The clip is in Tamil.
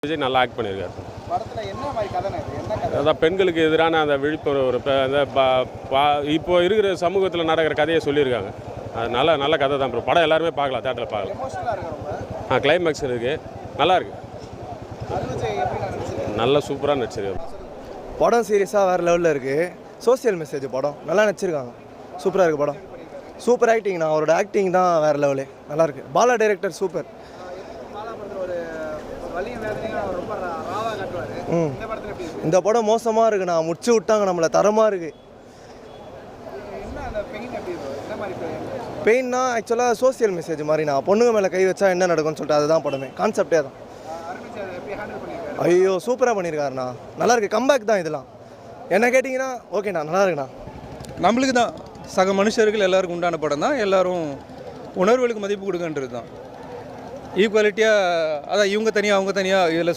விஜய் நல்லா ஆக்ட் பண்ணியிருக்காரு. படத்துல என்ன மாதிரி கதைனா இது? என்ன கதை? அதான் பெண்களுக்கு எதிரான அந்த விழிப்புணர்வு அந்த இப்போ இருக்கிற சமூகத்தில் நடக்கிற கதையை சொல்லியிருக்காங்க. அது நல்ல கதை தான் ப்ரோ. படம் எல்லாருமே பார்க்கலாம், தேட்டரில் பார்க்கலாம். எமோஷனலா இருக்கு ரொம்ப. கிளைமேக்ஸ் இருக்குது, நல்லா இருக்கு, அருண்விஜய் எப்படி நடிச்சிருக்காரு? நல்லா சூப்பராக நடிச்சிருக்காரு. படம் சீரியஸாக வேறு லெவலில் இருக்குது. சோசியல் மெசேஜ் படம் நல்லா நடிச்சிருக்காங்க. சூப்பராக இருக்குது படம். சூப்பர் ஆக்டிங் தான், அவரோட ஆக்டிங் தான் வேறு லெவலு. நல்லாயிருக்கு. Bala director super. பாலாபுரத்தில் ஒரு வலியும் வேதனையும் ரொம்ப ராவா காட்டுவார். இந்த படத்தில் எப்படி இருக்கு? இந்த படம் மோசமாக இருக்குண்ணா, முடிச்சு விட்டாங்க நம்மளை, தரமாக இருக்குது. என்ன அந்த பெயின் எப்படி இருக்கு? என்ன மாதிரி பெயின்? பெயின்னா ஆக்சுவலாக சோசியல் மெசேஜ் மாதிரிண்ணா, பொண்ணுங்க மேலே கை வச்சா என்ன நடக்கும்னு சொல்லிட்டு அதுதான் படமே, கான்செப்டே தான். அருண்விஜய் அதை எப்படி ஹேண்டில் பண்ணியிருக்காரு? ஐயோ சூப்பராக பண்ணியிருக்காருண்ணா, நல்லாயிருக்கு. கம்பேக் தான் இதெல்லாம். என்ன கேட்டிங்கன்னா ஓகேண்ணா, நல்லா இருக்குண்ணா. நம்மளுக்கு தான் சக மனுஷர்கள் எல்லாருக்கும் உண்டான படம் தான். எல்லாரும் உணர்வுகளுக்கு மதிப்பு கொடுக்கன்றது தான். ஈக்குவாலிட்டியாக அதான் இவங்க தனியாக அவங்க தனியாக இதில்